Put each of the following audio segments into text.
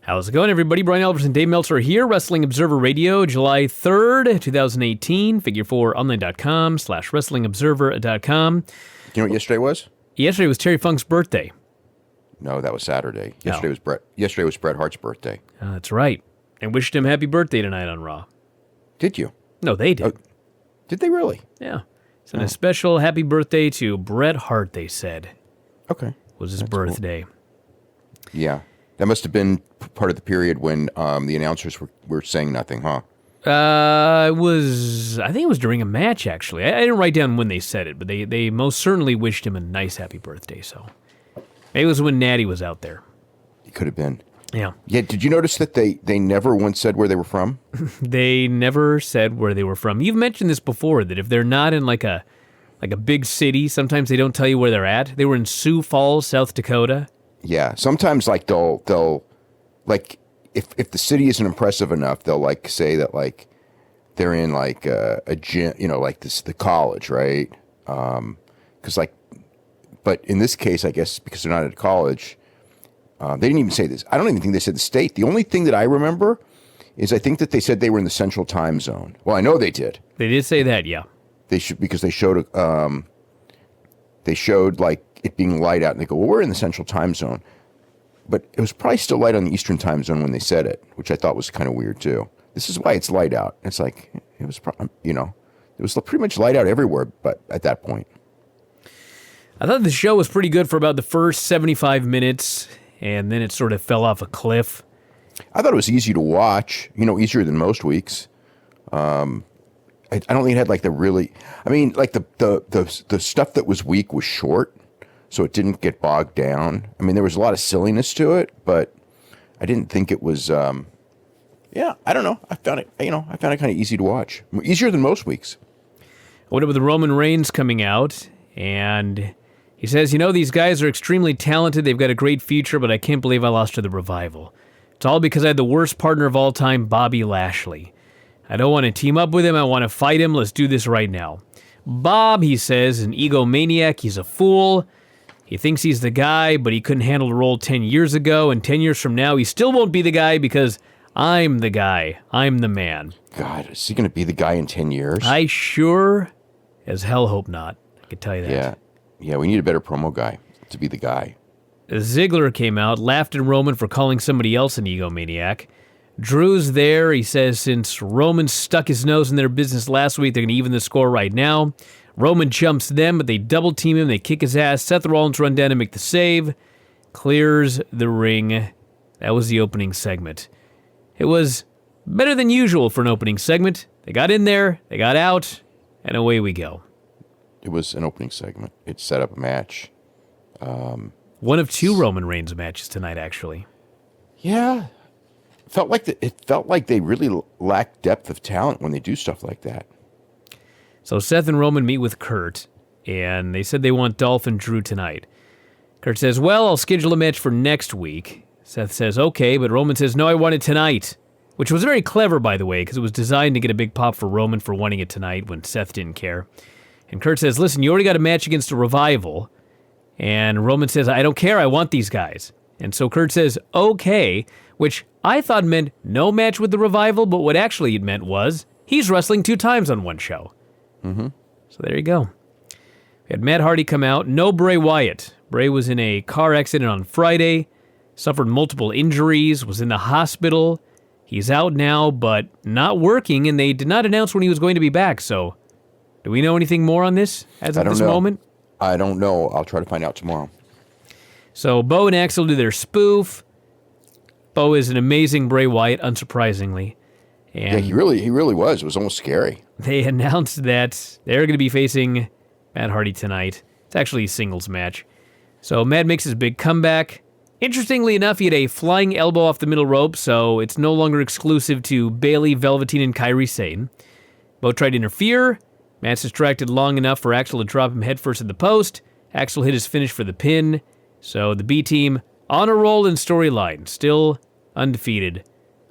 How's it going, everybody? Bryan, Alvarez, and Dave Meltzer here. Wrestling Observer Radio, July 3rd, 2018. Figure4online.com/wrestlingobserver.com. You know what yesterday was? Yesterday was Terry Funk's birthday. No, that was Saturday. Yesterday was Bret Hart's birthday. That's right. And wished him happy birthday tonight on Raw. Did you? No, they did. Oh, did they really? Yeah. Sent a special happy birthday to Bret Hart, they said. Okay. Was his birthday. Cool. Yeah. That must have been part of the period when the announcers were saying nothing, huh? I think it was during a match, actually. I didn't write down when they said it, but they most certainly wished him a nice happy birthday, so. Maybe it was when Natty was out there. It could have been. Yeah. Yeah, did you notice that they never once said where they were from? They never said where they were from. You've mentioned this before, that if they're not in like a big city, sometimes they don't tell you where they're at. They were in Sioux Falls, South Dakota. Yeah, sometimes like they'll like if the city isn't impressive enough, they'll like say that like they're in like a gym, like the college, right? Because but in this case, I guess because they're not at college, they didn't even say this. I don't even think they said the state. The only thing that I remember is I think that they said they were in the Central Time Zone. Well, I know they did. They did say that, yeah. They should because they showed like it being light out, and they go, well, we're in the Central Time Zone. But it was probably still light on the Eastern Time Zone when they said it, which I thought was kind of weird, too. This is why it's light out. It's like, it was, it was pretty much light out everywhere, but at that point. I thought the show was pretty good for about the first 75 minutes, and then it sort of fell off a cliff. I thought it was easy to watch, easier than most weeks. I don't think it had like the stuff that was weak was short, so it didn't get bogged down. I mean, there was a lot of silliness to it, but I didn't think it was. I don't know. I found it kind of easy to watch, easier than most weeks. What about the Roman Reigns coming out? And he says, these guys are extremely talented. They've got a great future, but I can't believe I lost to the Revival. It's all because I had the worst partner of all time, Bobby Lashley. I don't want to team up with him. I want to fight him. Let's do this right now. Bob, he says, is an egomaniac. He's a fool. He thinks he's the guy, but he couldn't handle the role 10 years ago, and 10 years from now, he still won't be the guy because I'm the guy. I'm the man. God, is he going to be the guy in 10 years? I sure as hell hope not. I can tell you that. Yeah, we need a better promo guy to be the guy. Ziggler came out, laughed at Roman for calling somebody else an egomaniac. Drew's there. He says since Roman stuck his nose in their business last week, they're going to even the score right now. Roman jumps them, but they double team him. They kick his ass. Seth Rollins run down and make the save. Clears the ring. That was the opening segment. It was better than usual for an opening segment. They got in there, they got out, and away we go. It was an opening segment. It set up a match. One of two Roman Reigns matches tonight, actually. Yeah. It felt like they really lack depth of talent when they do stuff like that. So Seth and Roman meet with Kurt, and they said they want Dolph and Drew tonight. Kurt says, well, I'll schedule a match for next week. Seth says, okay, but Roman says, no, I want it tonight. Which was very clever, by the way, because it was designed to get a big pop for Roman for wanting it tonight when Seth didn't care. And Kurt says, listen, you already got a match against the Revival. And Roman says, I don't care, I want these guys. And so Kurt says, okay, which I thought meant no match with the Revival, but what actually it meant was he's wrestling 2 times on one show. Mm-hmm. So there you go. We had Matt Hardy come out. No Bray Wyatt. Bray was in a car accident on Friday, suffered multiple injuries, was in the hospital. He's out now, but not working, and they did not announce when he was going to be back. So do we know anything more on this as of this moment? I don't know. I'll try to find out tomorrow. So Bo and Axel do their spoof. Bo is an amazing Bray Wyatt, unsurprisingly. And yeah, he really was. It was almost scary. They announced that they're going to be facing Matt Hardy tonight. It's actually a singles match. So Matt makes his big comeback. Interestingly enough, he had a flying elbow off the middle rope, so it's no longer exclusive to Bayley, Velveteen, and Kairi Sane. Bo tried to interfere. Matt's distracted long enough for Axel to drop him headfirst at the post. Axel hit his finish for the pin. So the B-team on a roll in storyline, still undefeated.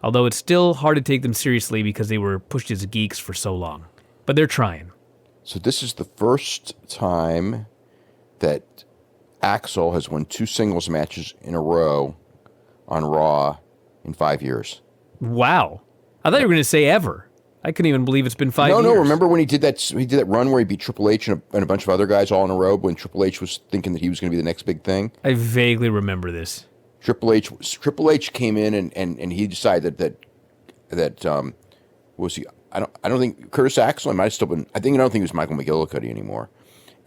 Although it's still hard to take them seriously because they were pushed as geeks for so long. But they're trying. So this is the first time that Axel has won 2 singles matches in a row on Raw in 5 years. Wow. I thought you were going to say ever. I couldn't even believe it's been 5 years. No, remember when he did that run where he beat Triple H and a bunch of other guys all in a row when Triple H was thinking that he was going to be the next big thing? I vaguely remember this. Triple H came in and he decided that was he I don't think Curtis Axel might have still been I don't think it was Michael McGillicuddy anymore,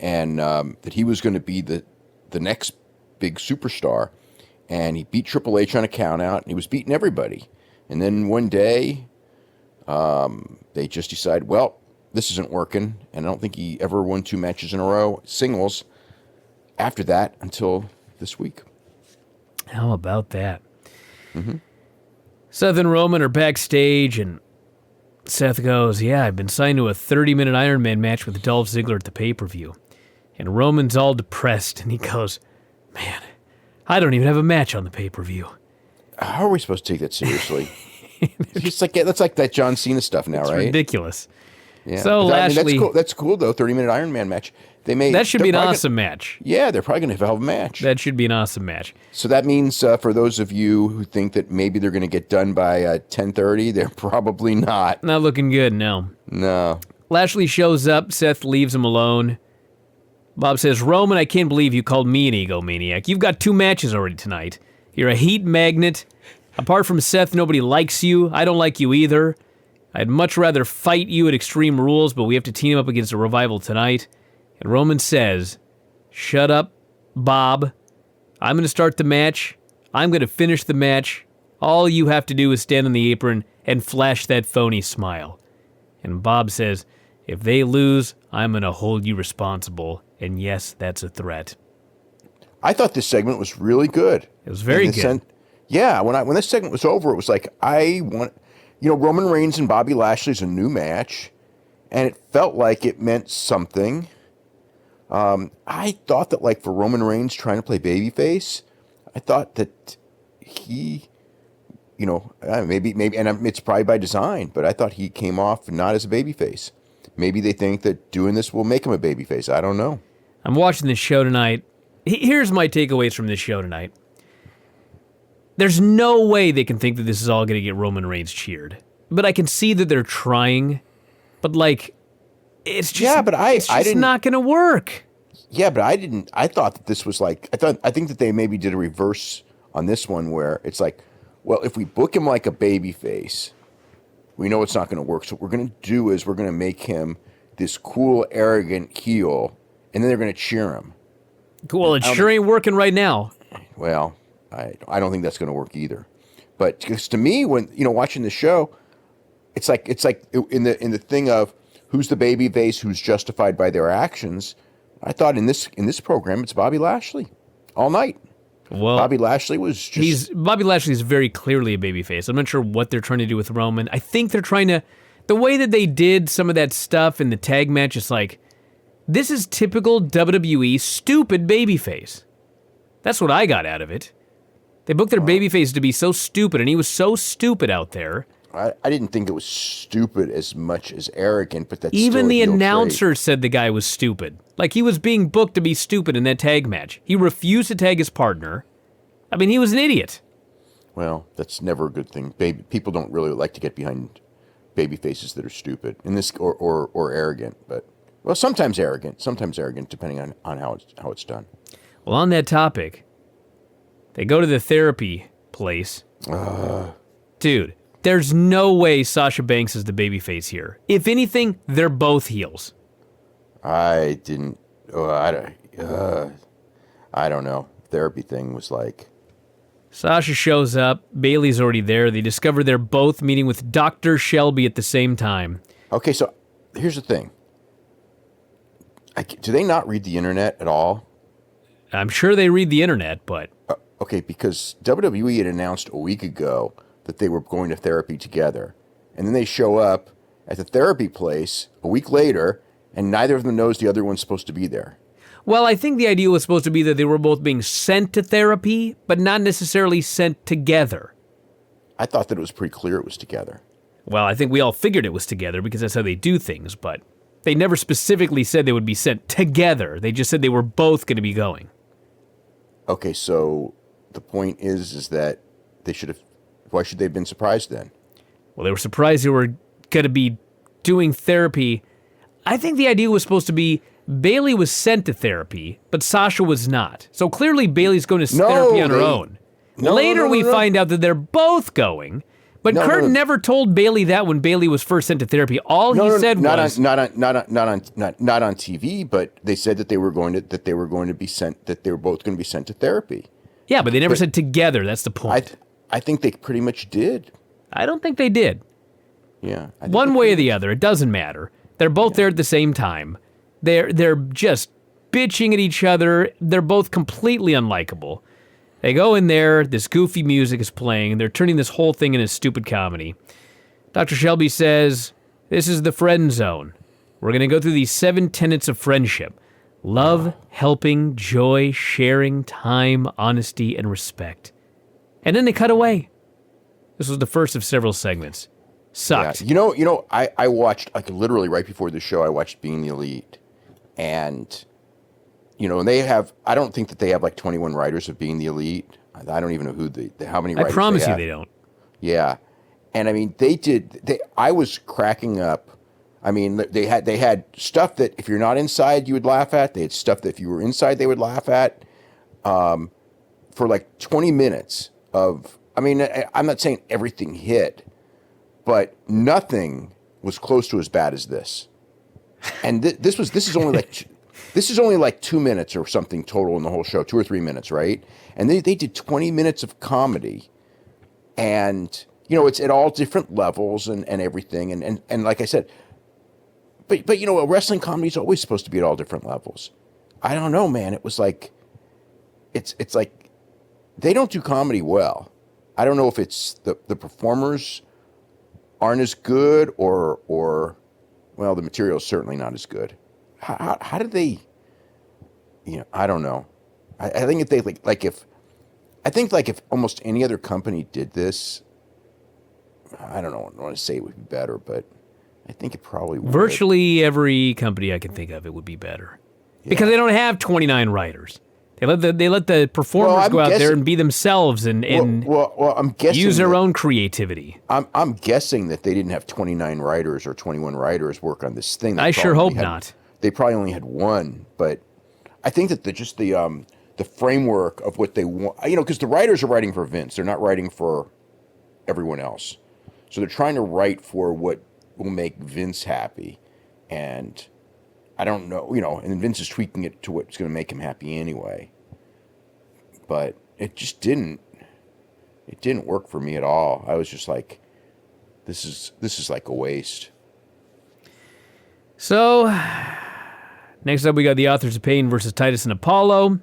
and that he was going to be the next big superstar, and he beat Triple H on a count out and he was beating everybody, and then one day they just decided, well, this isn't working, and I don't think he ever won 2 matches in a row singles after that until this week. How about that? Mm-hmm. Seth and Roman are backstage, and Seth goes, yeah, I've been signed to a 30-minute Iron Man match with Dolph Ziggler at the pay-per-view. And Roman's all depressed, and he goes, man, I don't even have a match on the pay-per-view. How are we supposed to take that seriously? It's like that's like that John Cena stuff now, right? Ridiculous. Yeah. So Lashley, that's cool though. 30-minute Iron Man match. That should be an awesome match. Yeah, they're probably going to have a match. That should be an awesome match. So that means for those of you who think that maybe they're going to get done by 10:30, they're probably not. Not looking good, no. No. Lashley shows up. Seth leaves him alone. Bob says, Roman, I can't believe you called me an egomaniac. You've got 2 matches already tonight. You're a heat magnet. Apart from Seth, nobody likes you. I don't like you either. I'd much rather fight you at Extreme Rules, but we have to team up against a Revival tonight. And Roman says, shut up, Bob. I'm going to start the match. I'm going to finish the match. All you have to do is stand on the apron and flash that phony smile. And Bob says, if they lose, I'm going to hold you responsible. And yes, that's a threat. I thought this segment was really good. It was very good. Yeah, when this segment was over, it was like, Roman Reigns and Bobby Lashley's a new match, and it felt like it meant something. I thought that, like, for Roman Reigns trying to play babyface, I thought that he, maybe, and it's probably by design, but I thought he came off not as a babyface. Maybe they think that doing this will make him a babyface. I don't know. I'm watching this show tonight. Here's my takeaways from this show tonight. There's no way they can think that this is all going to get Roman Reigns cheered. But I can see that they're trying. But, like, it's just, not going to work. Yeah, but I thought that this was like, I think that they maybe did a reverse on this one where it's like, well, if we book him like a baby face, we know it's not going to work. So what we're going to do is we're going to make him this cool, arrogant heel, and then they're going to cheer him. Cool, it sure ain't working right now. Well, I don't think that's going to work either. But because to me, when watching the show, it's like in the thing of who's the baby face, who's justified by their actions. I thought in this program, it's Bobby Lashley all night. Well, Bobby Lashley was Bobby Lashley is very clearly a babyface. I'm not sure what they're trying to do with Roman. I think they're trying to, the way that they did some of that stuff in the tag match, it's like, this is typical WWE stupid babyface. That's what I got out of it. They booked their babyface to be so stupid, and he was so stupid out there. I didn't think it was stupid as much as arrogant, but that's even still the announcer trait. said the guy was stupid. Like, he was being booked to be stupid in that tag match. He refused to tag his partner. I mean, he was an idiot. Well, that's never a good thing. People don't really like to get behind baby faces that are stupid in this or arrogant, but well, sometimes arrogant, depending on how it's done. Well, on that topic, they go to the therapy place. Dude, there's no way Sasha Banks is the babyface here. If anything, they're both heels. I don't know. Therapy thing was like... Sasha shows up. Bayley's already there. They discover they're both meeting with Dr. Shelby at the same time. Okay, so here's the thing. Do they not read the internet at all? I'm sure they read the internet, but... Okay, because WWE had announced a week ago that they were going to therapy together. And then they show up at the therapy place a week later, and neither of them knows the other one's supposed to be there. Well, I think the idea was supposed to be that they were both being sent to therapy, but not necessarily sent together. I thought that it was pretty clear it was together. Well, I think we all figured it was together because that's how they do things, but they never specifically said they would be sent together. They just said they were both going to be going. Okay, so the point is that they should have Why should they have been surprised then? Well, they were surprised they were going to be doing therapy. I think the idea was supposed to be Bayley was sent to therapy, but Sasha was not. So clearly Bayley's going to therapy on her own. Later we find out that they're both going, but Kurt never told Bayley that when Bayley was first sent to therapy. All he said was not on TV, but they said that they were going to be sent, that they were both going to be sent to therapy. Yeah, but they never said together. That's the point. I think they pretty much did. I don't think they did. Yeah. One way or the other, it doesn't matter. They're both there at the same time. They're just bitching at each other. They're both completely unlikable. They go in there, this goofy music is playing, and they're turning this whole thing into stupid comedy. Dr. Shelby says, this is the friend zone. We're going to go through these 7 tenets of friendship. Love, helping, joy, sharing, time, honesty, and respect. And then they cut away. This was the first of several segments. Sucked. Yeah. I watched, like, literally right before the show, I watched Being the Elite. And, and they have, I don't think that they have like 21 writers of Being the Elite. I don't even know how many writers I promise they you have. they don't. Yeah. And I mean, I was cracking up. I mean, they had stuff that if you're not inside, you would laugh at. They had stuff that if you were inside, they would laugh at. For like 20 minutes of, I mean, I'm not saying everything hit, but nothing was close to as bad as this. And this is only like 2 minutes or something total in the whole show, 2 or 3 minutes, right? And they did 20 minutes of comedy, and it's at all different levels and everything, and like I said, but a wrestling comedy is always supposed to be at all different levels. I don't know, man. It was like, it's like they don't do comedy well. I don't know if it's the performers aren't as good or well, the material is certainly not as good. How did they? I don't know. I think if they if almost any other company did this, I don't know. I want to say it would be better, but I think it probably would. Virtually every company I can think of, it would be better because they don't have 29 writers. They let the performers go out there and be themselves and I'm guessing use their own creativity. I'm guessing that they didn't have 29 writers or 21 writers work on this thing. I sure hope not. They probably only had one, but I think that the framework of what they want, because the writers are writing for Vince, they're not writing for everyone else, so they're trying to write for what will make Vince happy, and I don't know, and Vince is tweaking it to what's going to make him happy anyway. But it just didn't work for me at all. I was just like, this is like a waste. So, next up we got the Authors of Pain versus Titus and Apollo.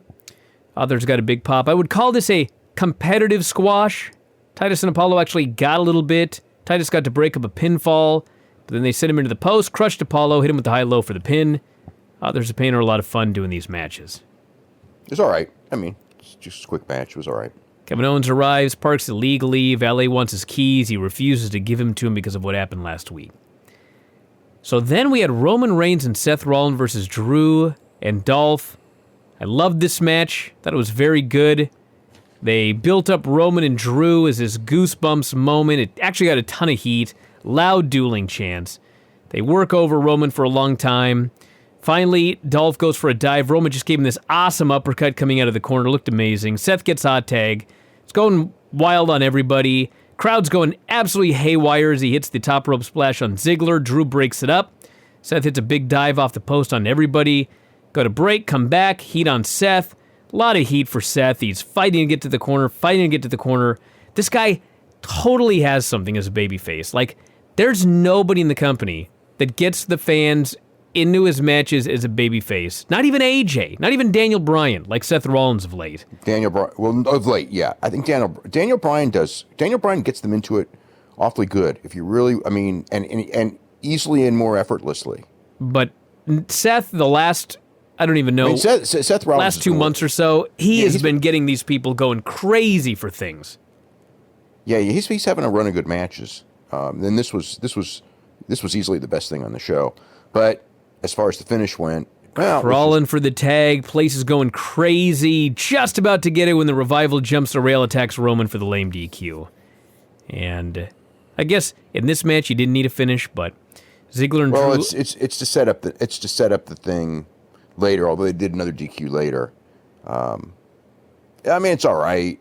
Authors got a big pop. I would call this a competitive squash. Titus and Apollo actually got a little bit. Titus got to break up a pinfall, but then they sent him into the post, crushed Apollo, hit him with the high-low for the pin. Authors of Pain are a lot of fun doing these matches. It's all right. I mean, it's just a quick match. It was all right. Kevin Owens arrives, parks illegally. Valet wants his keys. He refuses to give them to him because of what happened last week. So then we had Roman Reigns and Seth Rollins versus Drew and Dolph. I loved this match. Thought it was very good. They built up Roman and Drew as this goosebumps moment. It actually got a ton of heat. Loud dueling chants. They work over Roman for a long time. Finally, Dolph goes for a dive. Roman just gave him this awesome uppercut coming out of the corner. Looked amazing. Seth gets hot tag. It's going wild on everybody. Crowd's going absolutely haywire as he hits the top rope splash on Ziggler. Drew breaks it up. Seth hits a big dive off the post on everybody. Go to break, come back, heat on Seth. A lot of heat for Seth. He's fighting to get to the corner, This guy totally has something as a babyface. Like, there's nobody in the company that gets the fans into his matches as a babyface. Not even AJ. Not even Daniel Bryan, like Seth Rollins of late. Of late, yeah. I think Daniel Bryan does. Daniel Bryan gets them into it awfully good. If you really, I mean, and easily and more effortlessly. But Seth, the last, I don't even know, I mean, Seth Rollins last 2 months or so, he has been getting these people going crazy for things. Yeah, he's having a run of good matches. And this was easily the best thing on the show. But as far as the finish went, crawling for the tag, place is going crazy, just about to get it when the Revival jumps the rail, attacks Roman for the lame DQ. And I guess in this match he didn't need a finish, but Ziggler and Drew... it's to set up the thing later, although they did another DQ later. I mean, it's all right.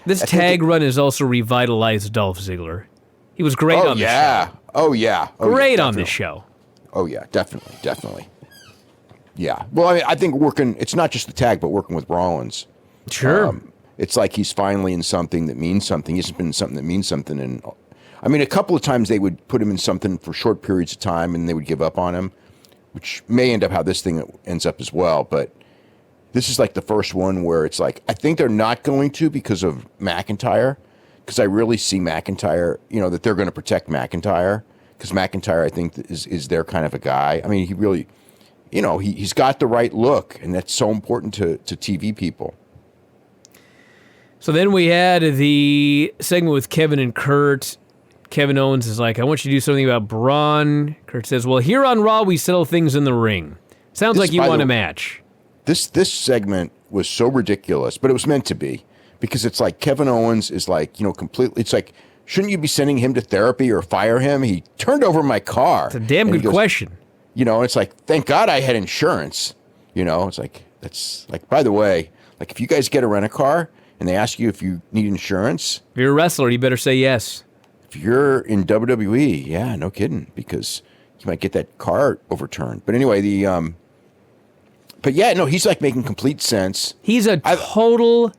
This tag run has also revitalized Dolph Ziggler. He was great on the show. Oh, yeah. Great on this show. Oh, yeah, definitely. Yeah. Well, I mean, I think it's not just the tag, but working with Rollins. Sure. It's like he's finally in something that means something. He hasn't been in something that means something. And I mean, a couple of times they would put him in something for short periods of time and they would give up on him, which may end up how this thing ends up as well. But this is like the first one where it's like, I think they're not going to because of McIntyre, because I really see McIntyre, that they're going to protect McIntyre, because McIntyre, I think, is their kind of a guy. I mean, he really, he's got the right look, and that's so important to TV people. So then we had the segment with Kevin and Kurt. Kevin Owens is like, I want you to do something about Braun. Kurt says, well, here on Raw, we settle things in the ring. Sounds like you want a match. This segment was so ridiculous, but it was meant to be, because it's like Kevin Owens is like, completely, it's like, shouldn't you be sending him to therapy or fire him? He turned over my car. It's a damn good question. It's like, thank God I had insurance. It's like, that's like, by the way, like if you guys get a rent-a-car and they ask you if you need insurance. If you're a wrestler, you better say yes. If you're in WWE, yeah, no kidding, because you might get that car overturned. But anyway, but yeah, no, he's like making complete sense. He's a total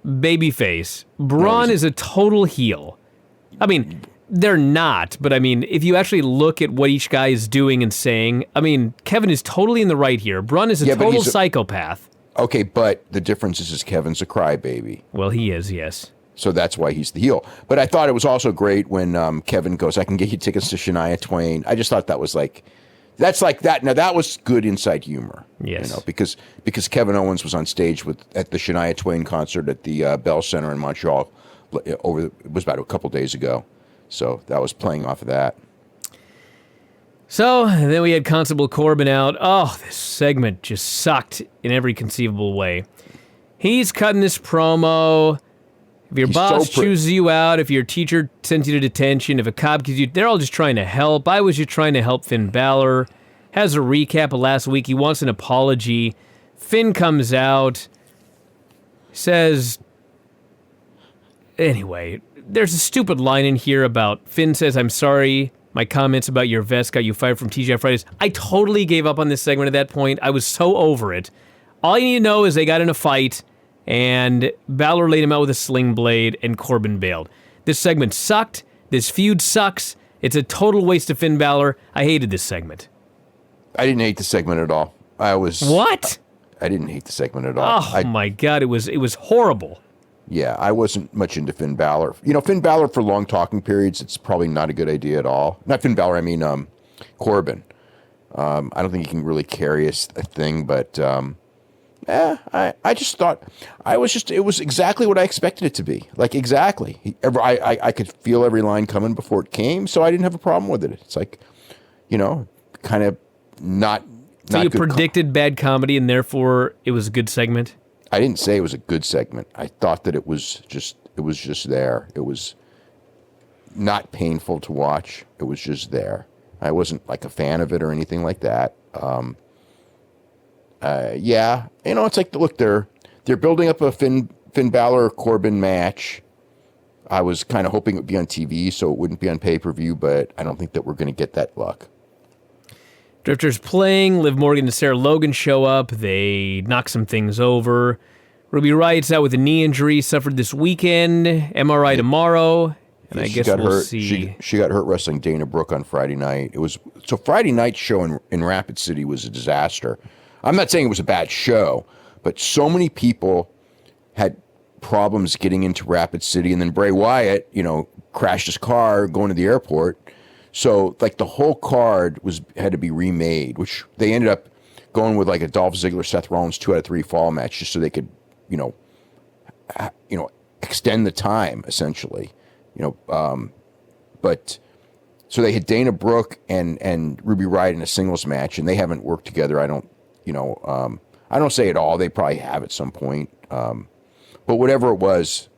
babyface. Braun is a total heel. I mean, they're not, but I mean, if you actually look at what each guy is doing and saying, I mean, Kevin is totally in the right here. Braun is a total psychopath. Okay, but the difference is Kevin's a crybaby. Well, he is, yes. So that's why he's the heel. But I thought it was also great when Kevin goes, I can get you tickets to Shania Twain. I just thought that was like, that's like that. Now, that was good inside humor. Yes. Because Kevin Owens was on stage at the Shania Twain concert at the Bell Center in Montreal it was about a couple days ago. So that was playing off of that. So then we had Constable Corbin out. Oh, this segment just sucked in every conceivable way. He's cutting this promo. If your boss chooses you out, if your teacher sends you to detention, if a cop gives you, they're all just trying to help. I was just trying to help Finn Balor. Has a recap of last week. He wants an apology. Finn comes out, says, anyway, there's a stupid line in here about Finn says, I'm sorry, my comments about your vest got you fired from TGI Fridays. I totally gave up on this segment at that point. I was so over it. All you need to know is they got in a fight, and Balor laid him out with a sling blade, and Corbin bailed. This segment sucked. This feud sucks. It's a total waste of Finn Balor. I hated this segment. I didn't hate the segment at all. What? I didn't hate the segment at all. Oh, my God. It was horrible. Yeah, I wasn't much into Finn Balor. Finn Balor for long talking periods, it's probably not a good idea at all. Not Finn Balor, I mean Corbin. I don't think he can really carry a thing, but I just thought it was exactly what I expected it to be. Like, exactly. I could feel every line coming before it came, so I didn't have a problem with it. It's like, kind of not. So you predicted bad comedy, and therefore it was a good segment? I didn't say it was a good segment. I thought that it was just there. It was not painful to watch. It was just there. I wasn't like a fan of it or anything like that. Yeah, it's like, look, they're building up a Finn Balor Corbin match. I was kind of hoping it would be on TV, so it wouldn't be on pay-per-view, but I don't think that we're going to get that luck. Drifter's playing. Liv Morgan and Sarah Logan show up. They knock some things over. Ruby Riott's out with a knee injury, suffered this weekend. MRI tomorrow. And I guess we'll see. She got hurt wrestling Dana Brooke on Friday night. So Friday night's show in Rapid City was a disaster. I'm not saying it was a bad show, but so many people had problems getting into Rapid City, and then Bray Wyatt, crashed his car going to the airport. So, like, the whole card had to be remade, which they ended up going with, like, a Dolph Ziggler, Seth Rollins 2 out of 3 fall match, just so they could, extend the time, essentially. But so they had Dana Brooke and Ruby Riott in a singles match, and they haven't worked together. I don't say at all. They probably have at some point. But whatever it was,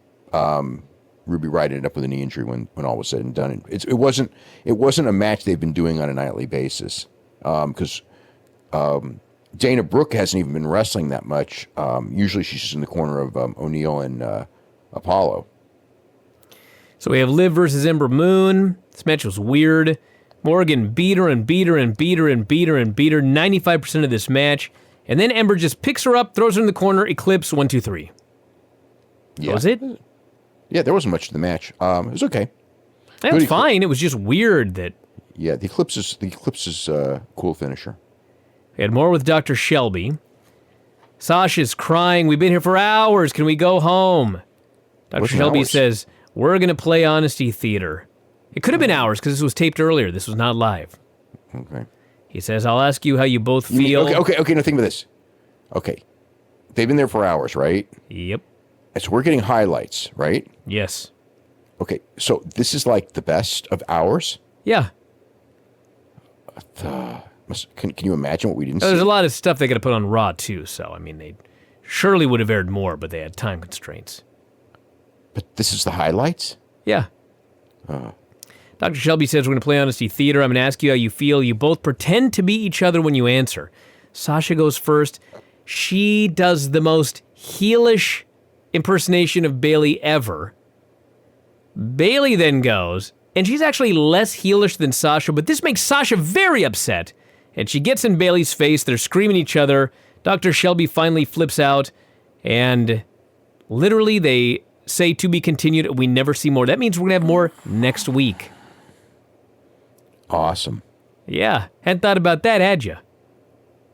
Ruby Riott ended up with a knee injury when all was said and done. It wasn't a match they've been doing on a nightly basis because Dana Brooke hasn't even been wrestling that much. Usually she's just in the corner of O'Neal and Apollo. So we have Liv versus Ember Moon. This match was weird. Morgan beat her and beat her and beat her and beat her and beat her 95% of this match. And then Ember just picks her up, throws her in the corner, Eclipse, 1, 2, 3. Yeah. That was it? Yeah, there wasn't much to the match. It was okay. That's fine. It was just weird that... Yeah, the Eclipse is a cool finisher. We had more with Dr. Shelby. Sasha's crying, we've been here for hours, can we go home? Dr. Shelby says, we're going to play Honesty Theater. It could have been hours because this was taped earlier. This was not live. Okay. He says, I'll ask you how you both feel. Okay, now think about this. Okay. They've been there for hours, right? Yep. So we're getting highlights, right? Yes. Okay, so this is like the best of hours? Yeah. Can you imagine what we didn't see? There's a lot of stuff they got to put on Raw, too, so, I mean, they surely would have aired more, but they had time constraints. But this is the highlights? Yeah. Dr. Shelby says, we're going to play Honesty Theater. I'm going to ask you how you feel. You both pretend to be each other when you answer. Sasha goes first. She does the most heelish impersonation of Bayley ever. Bayley then goes, and she's actually less heelish than Sasha, but this makes Sasha very upset. And she gets in Bayley's face. They're screaming at each other. Dr. Shelby finally flips out, and literally they say to be continued. We never see more. That means we're going to have more next week. Awesome. Yeah. Hadn't thought about that, had you?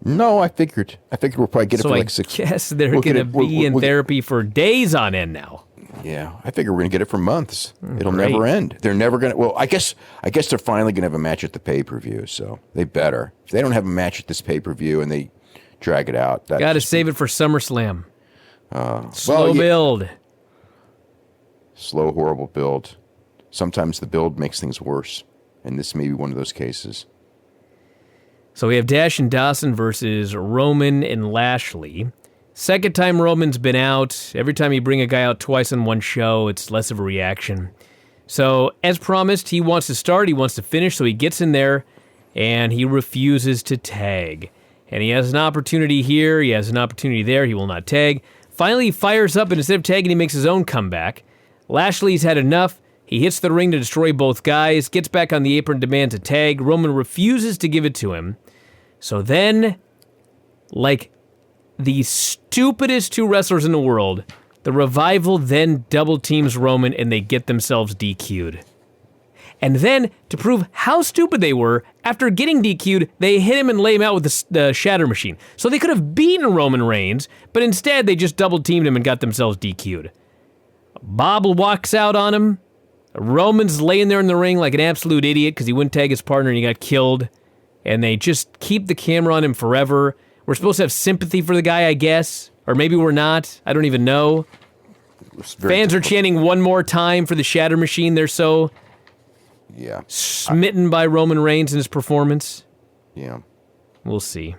No, I figured we'll probably get it for like 6 So I guess they're going to be in therapy for days on end now. Yeah, I figure we're going to get it for months. It'll Great. never end. They're never going to... Well, I guess they're finally going to have a match at the pay-per-view, so they better. If they don't have a match at this pay-per-view and they drag it out... Got to save it for SummerSlam. Slow build. Slow, horrible build. Sometimes the build makes things worse, and this may be one of those cases. So we have Dash and Dawson versus Roman and Lashley. Second time Roman's been out. Every time you bring a guy out twice on one show, it's less of a reaction. So, as promised, he wants to start, he wants to finish, so he gets in there, and he refuses to tag. And he has an opportunity here, he has an opportunity there, he will not tag. Finally, he fires up, and instead of tagging, he makes his own comeback. Lashley's had enough. He hits the ring to destroy both guys, gets back on the apron, demands a tag. Roman refuses to give it to him. So then, like the stupidest two wrestlers in the world, the Revival then double teams Roman and they get themselves DQ'd. And then, to prove how stupid they were, after getting DQ'd, they hit him and lay him out with the Shatter Machine. So they could have beaten Roman Reigns, but instead they just double teamed him and got themselves DQ'd. Bob walks out on him. Roman's laying there in the ring like an absolute idiot because he wouldn't tag his partner and he got killed. And they just keep the camera on him forever. We're supposed to have sympathy for the guy, I guess. Or maybe we're not. I don't even know. Fans are chanting one more time for the Shatter Machine. They're so smitten by Roman Reigns and his performance. Yeah. We'll see.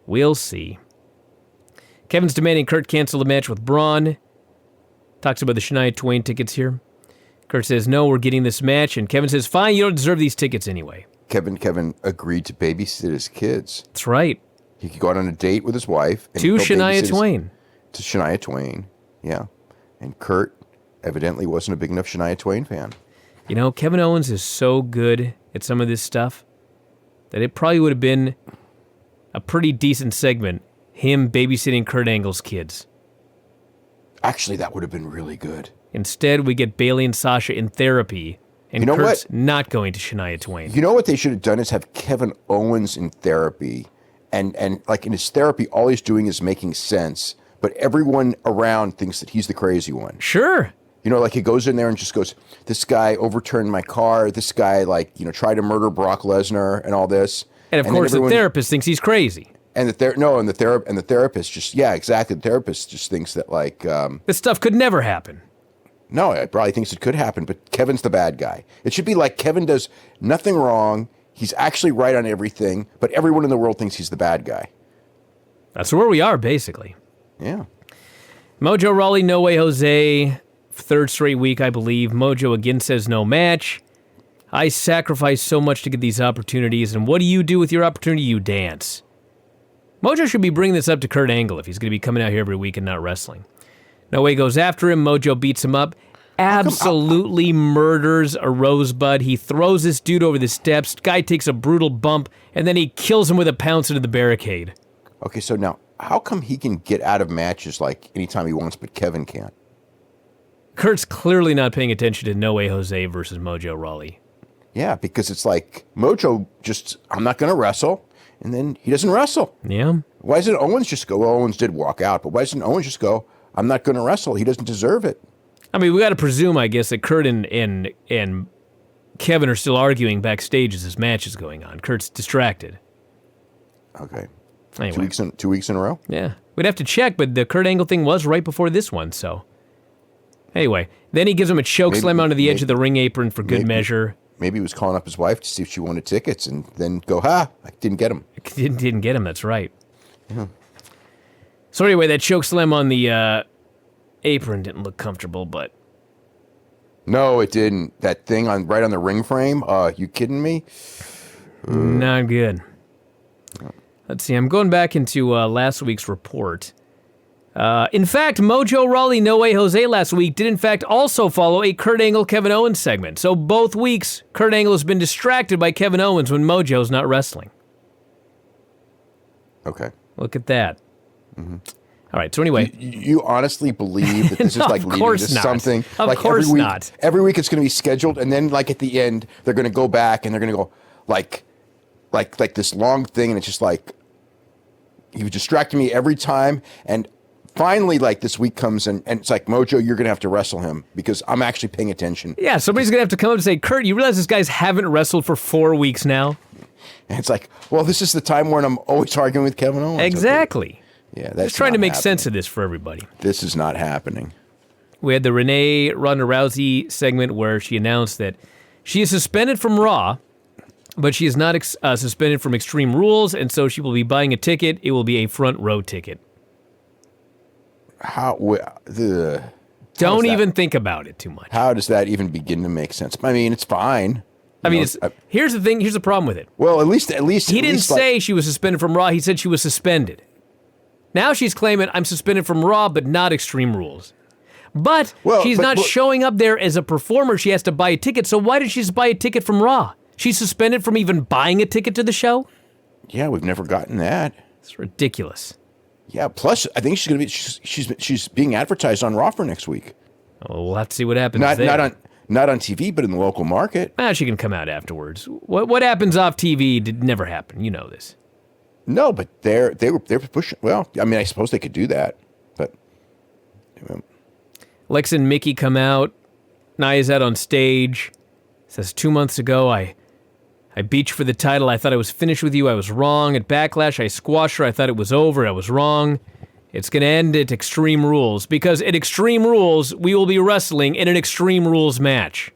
We'll see. Kevin's demanding Kurt cancel the match with Braun. Talks about the Shania Twain tickets here. Kurt says, no, we're getting this match. And Kevin says, fine, you don't deserve these tickets anyway. Kevin agreed to babysit his kids. That's right. He could go out on a date with his wife. And to Shania Twain. To Shania Twain, yeah. And Kurt evidently wasn't a big enough Shania Twain fan. You know, Kevin Owens is so good at some of this stuff that it probably would have been a pretty decent segment, him babysitting Kurt Angle's kids. Actually, that would have been really good. Instead, we get Bayley and Sasha in therapy, and Kurt's not going to Shania Twain. You know what they should have done is have Kevin Owens in therapy, and like in his therapy, all he's doing is making sense, but everyone around thinks that he's the crazy one. Sure. You know, like he goes in there and just goes, this guy overturned my car, this guy, like, you know, tried to murder Brock Lesnar and all this. And of course, the therapist thinks he's crazy. And the therapist just, yeah, exactly. The therapist just thinks that, like... this stuff could never happen. No, it probably thinks it could happen, but Kevin's the bad guy. It should be like Kevin does nothing wrong. He's actually right on everything, but everyone in the world thinks he's the bad guy. That's where we are, basically. Yeah. Mojo Rawley, No Way Jose third straight week, I believe. Mojo again says no match. I sacrifice so much to get these opportunities, and what do you do with your opportunity? You dance. Mojo should be bringing this up to Kurt Angle if he's going to be coming out here every week and not wrestling. No Way goes after him. Mojo beats him up. Absolutely murders a Rosebud. He throws this dude over the steps. Guy takes a brutal bump, and then he kills him with a pounce into the barricade. Okay, so now, how come he can get out of matches like anytime he wants, but Kevin can't? Kurt's clearly not paying attention to No Way Jose versus Mojo Rawley. Yeah, because it's like Mojo just, I'm not going to wrestle, and then he doesn't wrestle. Yeah. Why doesn't Owens just go? Well, Owens did walk out, but why doesn't Owens just go, I'm not going to wrestle? He doesn't deserve it. I mean, we got to presume, I guess, that Kurt and Kevin are still arguing backstage as this match is going on. Kurt's distracted. Okay. Anyway. 2 weeks in a row? Yeah. We'd have to check, but the Kurt Angle thing was right before this one, so. Anyway, then he gives him a choke slam onto the edge of the ring apron for good measure. Maybe he was calling up his wife to see if she wanted tickets and then go, I didn't get him. Didn't get him, that's right. Yeah. So anyway, that choke slam on the apron didn't look comfortable, but... No, it didn't. That thing right on the ring frame, you kidding me? Not good. Let's see, I'm going back into last week's report. In fact, Mojo Rawley No Way Jose last week did in fact also follow a Kurt Angle Kevin Owens segment. So both weeks, Kurt Angle has been distracted by Kevin Owens when Mojo's not wrestling. Okay. Look at that. Mm-hmm. All right, so anyway. You honestly believe that this no, is like leading to something? Of course not. Every week it's going to be scheduled, and then like at the end, they're going to go back and they're going to go like this long thing, and it's just like, you distracted me every time, and finally, like, this week comes and it's like, Mojo, you're going to have to wrestle him because I'm actually paying attention. Yeah, somebody's going to have to come up and say, Kurt, you realize this guy's haven't wrestled for 4 weeks now? And it's like, well, this is the time when I'm always arguing with Kevin Owens. Exactly. Okay. Yeah, that's just trying to make happening. sense of this for everybody. This is not happening. We had the Ronda Rousey segment where she announced that she is suspended from Raw, but she is not suspended from Extreme Rules, and so she will be buying a ticket. It will be a front row ticket. Don't even think about it too much. How does that even begin to make sense? I mean, it's fine. Here's the thing. Here's the problem with it. Well, at least he didn't say she was suspended from Raw. He said she was suspended. Now she's claiming I'm suspended from Raw, but not Extreme Rules. But she's not showing up there as a performer. She has to buy a ticket. So why did she just buy a ticket from Raw? She's suspended from even buying a ticket to the show? Yeah, we've never gotten that. It's ridiculous. Yeah, plus I think she's being advertised on Raw for next week. Oh, we'll have to see what happens there. Not on TV, but in the local market. She can come out afterwards. What happens off TV did never happen. You know this. No, but they're pushing. Well, I mean, I suppose they could do that, but. Lex and Mickey come out. Nia's out on stage. Says 2 months ago, I beat you for the title. I thought I was finished with you. I was wrong. At Backlash, I squashed her. I thought it was over. I was wrong. It's going to end at Extreme Rules, because at Extreme Rules, we will be wrestling in an Extreme Rules match.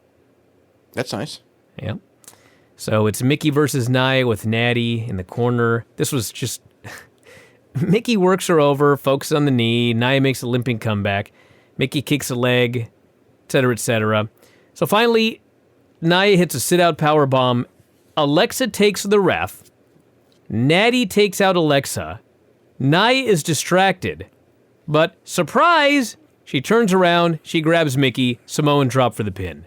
That's nice. Yeah. So it's Mickey versus Nia with Natty in the corner. This was just... Mickey works her over, focuses on the knee. Nia makes a limping comeback. Mickey kicks a leg, etc., etc. So finally, Nia hits a sit-out powerbomb. Alexa takes the ref. Natty takes out Alexa. Nia is distracted. But, surprise! She turns around, she grabs Mickey, Samoan drop for the pin.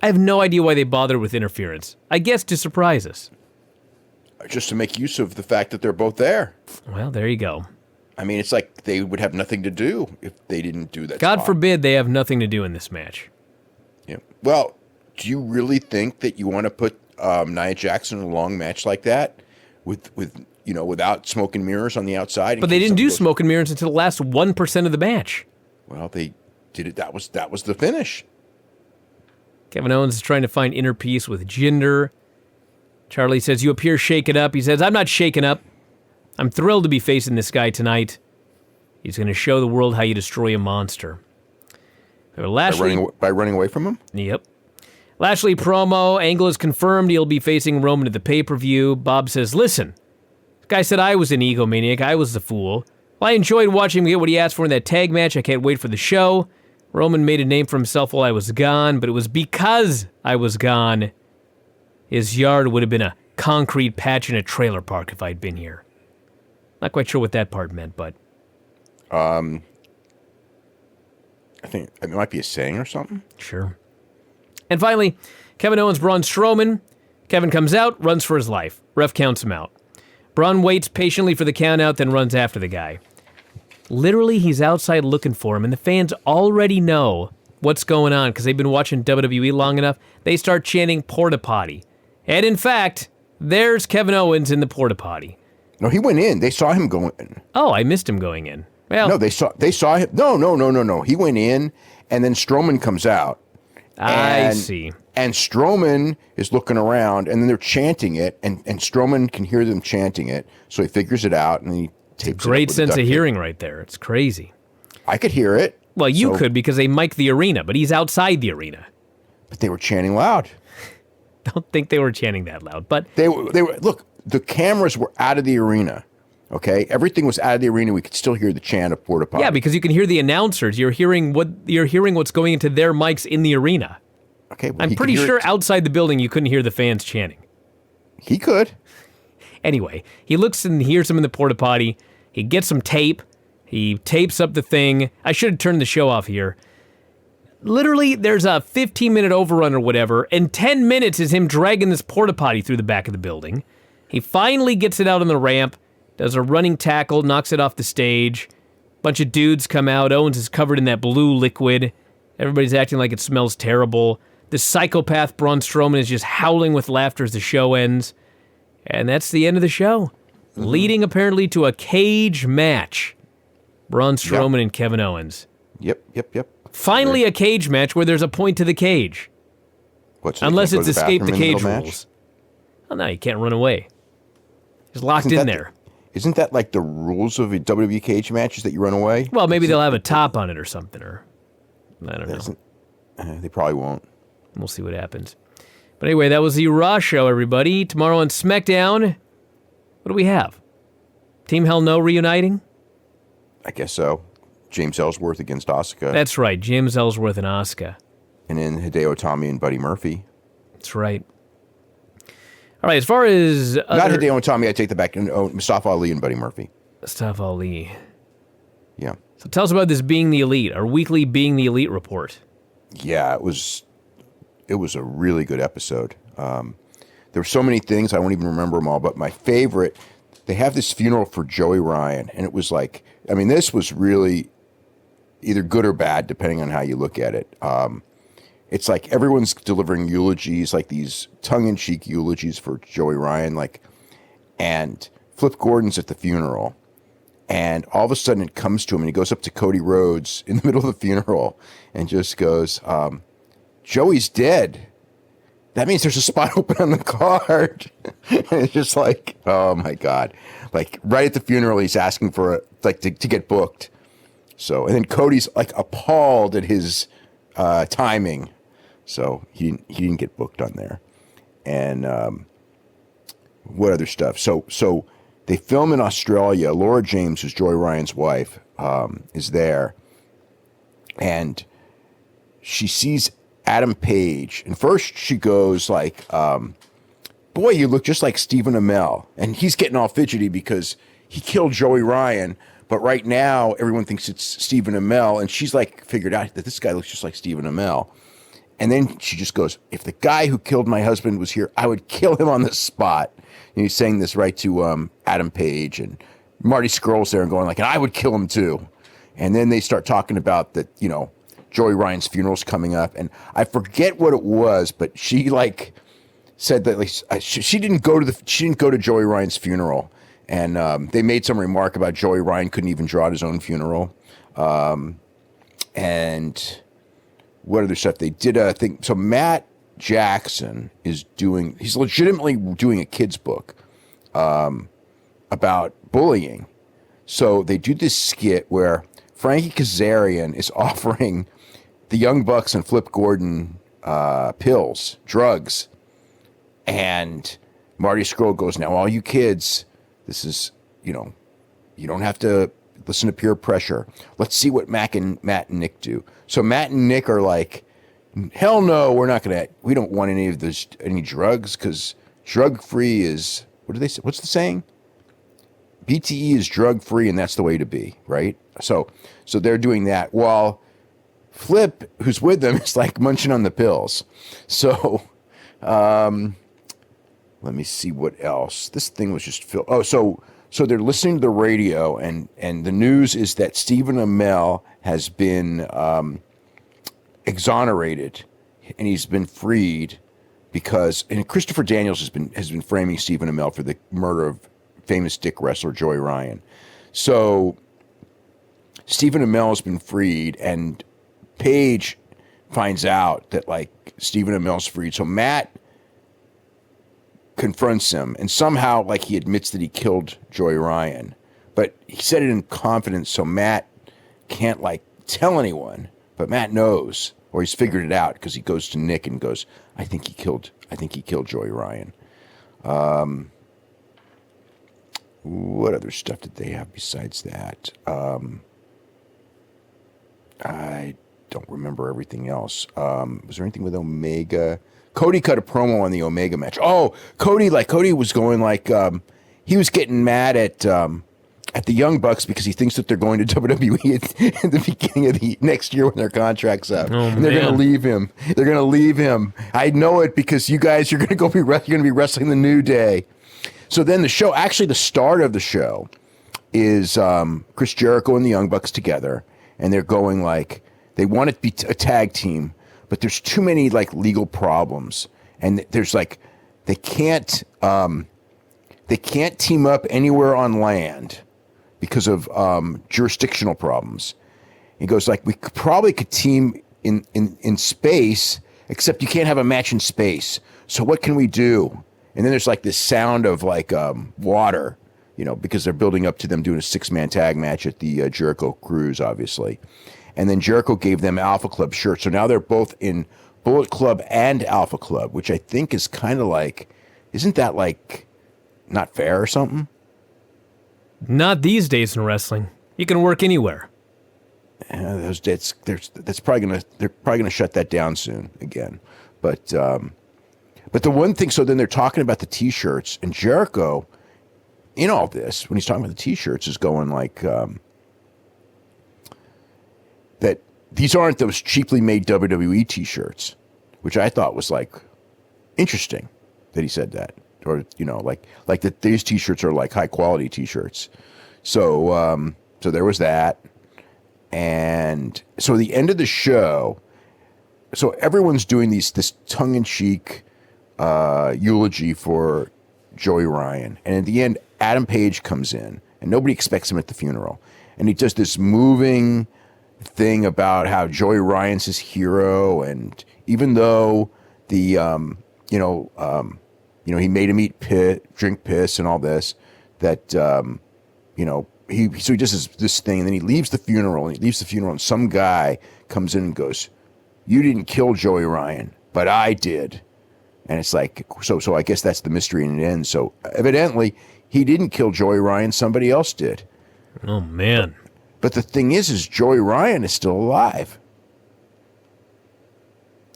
I have no idea why they bothered with interference. I guess to surprise us. Just to make use of the fact that they're both there. Well, there you go. I mean, it's like they would have nothing to do if they didn't do that. God forbid they have nothing to do in this match. Yeah. Well, do you really think that you want to put Nia Jackson in a long match like that with without smoke and mirrors on the outside? But they didn't do smoke and mirrors until the last 1% of the match. Well, they did it. That was the finish. Kevin Owens is trying to find inner peace with Jinder. Charlie says, you appear shaken up. He says, I'm not shaken up. I'm thrilled to be facing this guy tonight. He's going to show the world how you destroy a monster. Lashley, by running away from him? Yep. Lashley promo. Angle is confirmed he'll be facing Roman at the pay-per-view. Bob says, listen, this guy said I was an egomaniac. I was the fool. Well, I enjoyed watching him get what he asked for in that tag match. I can't wait for the show. Roman made a name for himself while I was gone, but it was because I was gone. His yard would have been a concrete patch in a trailer park if I'd been here. Not quite sure what that part meant, but... I think it might be a saying or something. Sure. And finally, Kevin Owens, Braun Strowman. Kevin comes out, runs for his life. Ref counts him out. Braun waits patiently for the count out, then runs after the guy. Literally, he's outside looking for him, and the fans already know what's going on because they've been watching WWE long enough. They start chanting porta potty. And in fact, there's Kevin Owens in the porta potty. No, he went in. They saw him go in. Oh, I missed him going in. Well, no, they saw him. No. He went in, and then Strowman comes out. I see. And Strowman is looking around, and then they're chanting it, and Strowman can hear them chanting it, so he figures it out, and he tapes it. Great sense of hearing right there. It's crazy. I could hear it. Well, you could because they mic the arena, but he's outside the arena. But they were chanting loud. Don't think they were chanting that loud, but they were. Look, the cameras were out of the arena. Okay, everything was out of the arena. We could still hear the chant of porta potty. Yeah, because you can hear the announcers. You're hearing what's going into their mics in the arena. Okay, well, I'm pretty sure outside the building you couldn't hear the fans chanting. He could. Anyway, he looks and hears them in the porta potty. He gets some tape. He tapes up the thing. I should have turned the show off here. Literally, there's a 15-minute overrun or whatever, and 10 minutes is him dragging this porta potty through the back of the building. He finally gets it out on the ramp. Does a running tackle, knocks it off the stage. Bunch of dudes come out. Owens is covered in that blue liquid. Everybody's acting like it smells terrible. The psychopath Braun Strowman is just howling with laughter as the show ends. And that's the end of the show. Leading apparently to a cage match. Braun Strowman and Kevin Owens. Yep. Finally a cage match where there's a point to the cage. Unless it's escape the cage rules. Oh, no, you can't run away. He's locked in there. Isn't that like the rules of a WWE cage matches that you run away? Well, maybe they'll have a top on it or something, or I don't know. They probably won't. We'll see what happens. But anyway, that was the Raw show, everybody. Tomorrow on SmackDown, what do we have? Team Hell No reuniting? I guess so. James Ellsworth against Asuka. That's right, James Ellsworth and Asuka. And then Hideo Itami and Buddy Murphy. That's right. All right, as far as... Not Hideo Itami, I take that back. Mustafa Ali and Buddy Murphy. Mustafa Ali. Yeah. So tell us about this Being the Elite, our weekly Being the Elite report. Yeah, it was a really good episode. There were so many things, I won't even remember them all, but my favorite, they have this funeral for Joey Ryan, and it was like, I mean, this was really either good or bad, depending on how you look at it. It's like everyone's delivering eulogies, like these tongue-in-cheek eulogies for Joey Ryan, and Flip Gordon's at the funeral, and all of a sudden it comes to him, and he goes up to Cody Rhodes in the middle of the funeral and just goes, Joey's dead. That means there's a spot open on the card. And it's just like, oh my God. Like right at the funeral, he's asking for to get booked. So, and then Cody's like appalled at his timing. So he didn't get booked on there. And what other stuff? So they film in Australia. Laura James, who's Joey Ryan's wife, is there. And she sees Adam Page. And first she goes like, boy, you look just like Stephen Amell. And he's getting all fidgety because he killed Joey Ryan. But right now, everyone thinks it's Stephen Amell. And she's like figured out that this guy looks just like Stephen Amell. And then she just goes, if the guy who killed my husband was here, I would kill him on the spot. And he's saying this right to Adam Page. And Marty Scurll's there and going like, and I would kill him too. And then they start talking about that, Joey Ryan's funeral's coming up. And I forget what it was, but she like said that like, she didn't go to Joey Ryan's funeral. And they made some remark about Joey Ryan couldn't even draw at his own funeral. And what other stuff? They did a thing. So Matt Jackson he's legitimately doing a kid's book about bullying. So they do this skit where Frankie Kazarian is offering the Young Bucks and Flip Gordon drugs. And Marty Scurll goes, now all you kids, this is, you don't have to listen to peer pressure. Let's see what Matt and Nick do. So Matt and Nick are like, hell no, we don't want any drugs because drug free is, what do they say? What's the saying? BTE is drug free and that's the way to be, right? So they're doing that while Flip, who's with them, is like munching on the pills. So, let me see what else. This thing was just filled. Oh, so they're listening to the radio, and the news is that Stephen Amell has been exonerated, and he's been freed and Christopher Daniels has been framing Stephen Amell for the murder of famous Dick wrestler Joey Ryan. So Stephen Amell has been freed, and Paige finds out that like Stephen Amell's freed. So Matt confronts him, and somehow like he admits that he killed Joey Ryan, but he said it in confidence, so Matt can't like tell anyone, but Matt knows, or he's figured it out because he goes to Nick and goes, I think he killed Joey Ryan. What other stuff did they have besides that? I don't remember everything else. Was there anything with Omega? Cody cut a promo on the Omega match. Oh, Cody was going like, he was getting mad at the Young Bucks because he thinks that they're going to WWE at the beginning of the next year when their contract's up. And they're going to leave him. They're going to leave him. I know it because you're going to be wrestling the New Day. So then the start of the show is Chris Jericho and the Young Bucks together, and they're going like, they want it to be a tag team, but there's too many like legal problems, and there's like they can't team up anywhere on land because of jurisdictional problems. He goes like, we probably could team in space, except you can't have a match in space. So what can we do? And then there's like this sound of like water, because they're building up to them doing a 6-man tag match at the Jericho Cruise, obviously. And then Jericho gave them Alpha Club shirts. So now they're both in Bullet Club and Alpha Club, which I think is kind of like, isn't that like not fair or something? Not these days in wrestling. You can work anywhere. They're probably gonna shut that down soon again. But the one thing, so then they're talking about the T-shirts, and Jericho, in all this, when he's talking about the T-shirts, is going like, that these aren't those cheaply made WWE T-shirts, which I thought was like interesting that he said that, or like that these T-shirts are like high quality T-shirts. So there was that, and so the end of the show, so everyone's doing this tongue in cheek eulogy for Joey Ryan, and at the end, Adam Page comes in, and nobody expects him at the funeral, and he does this moving thing about how Joey Ryan's his hero, and even though the he made him drink piss and all this, that he does this thing, and then he leaves the funeral, and some guy comes in and goes, you didn't kill Joey Ryan, but I did. And it's like, so I guess that's the mystery, and it ends. So evidently he didn't kill Joey Ryan, somebody else did. Oh man. But the thing is Joey Ryan is still alive.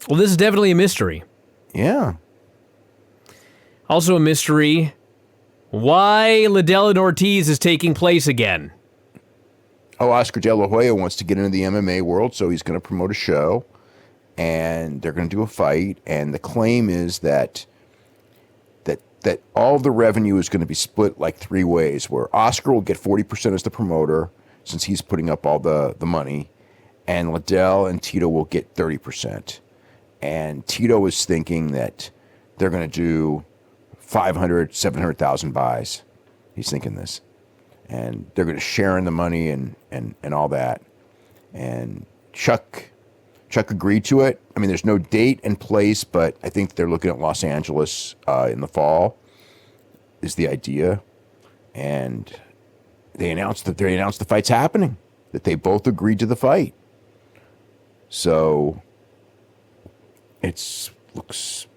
Well, this is definitely a mystery. Yeah. Also a mystery, why Liddell and Ortiz is taking place again. Oh, Oscar De La Hoya wants to get into the MMA world, so he's going to promote a show, and they're going to do a fight, and the claim is that all the revenue is going to be split like 3 ways, where Oscar will get 40% as the promoter, since he's putting up all the money, and Liddell and Tito will get 30%. And Tito is thinking that they're going to do 500, 700,000 buys. He's thinking this. And they're going to share in the money and all that. And Chuck agreed to it. I mean, there's no date and place, but I think they're looking at Los Angeles in the fall is the idea. And they announced the fight's happening, that they both agreed to the fight. So it looks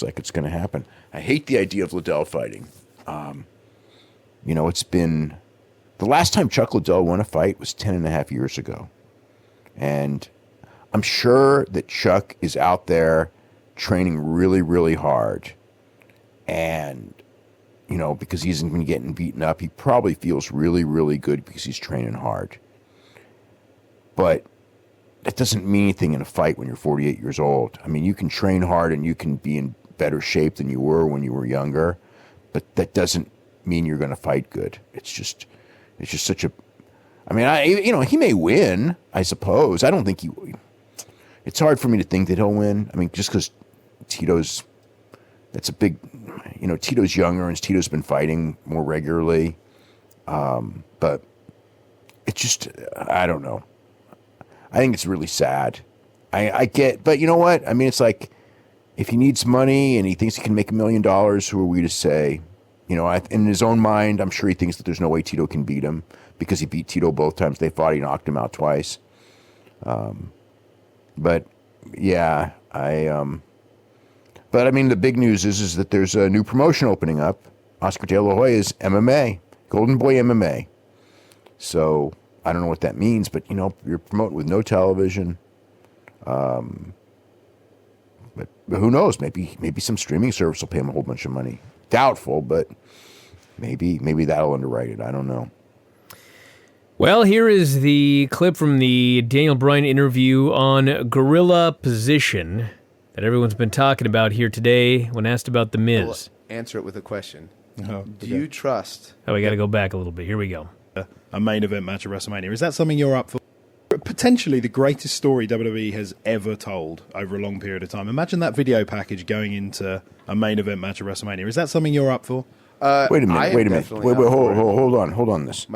like it's going to happen. I hate the idea of Liddell fighting. It's been The last time Chuck Liddell won a fight was 10 and a half years ago. And I'm sure that Chuck is out there training really, really hard. And, because he hasn't been getting beaten up, he probably feels really, really good because he's training hard. But that doesn't mean anything in a fight when you're 48 years old. I mean, you can train hard and you can be in better shape than you were when you were younger, but that doesn't mean you're going to fight good. It's just such a, I mean, he may win, I suppose. I don't think it's hard for me to think that he'll win. I mean, just because Tito's younger and Tito's been fighting more regularly. But it's just, I don't know. I think it's really sad. I get, but you know what? I mean, it's like, if he needs money and he thinks he can make $1 million, who are we to say? In his own mind, I'm sure he thinks that there's no way Tito can beat him because he beat Tito both times they fought. He knocked him out twice. But yeah, but I mean, the big news is that there's a new promotion opening up. Oscar De La Hoya's MMA, Golden Boy MMA. So I don't know what that means, but you're promoting with no television. But who knows? Maybe some streaming service will pay him a whole bunch of money. Doubtful, but maybe that'll underwrite it. I don't know. Well, here is the clip from the Daniel Bryan interview on gorilla position that everyone's been talking about here today when asked about The Miz. I'll answer it with a question. Oh, Do you trust? Oh, we got to go back a little bit. Here we go. a main event match at WrestleMania? Is that something you're up for? Potentially the greatest story WWE has ever told over a long period of time. Imagine that video package going into a main event match at WrestleMania. Is that something you're up for? Wait a minute. Hold on this.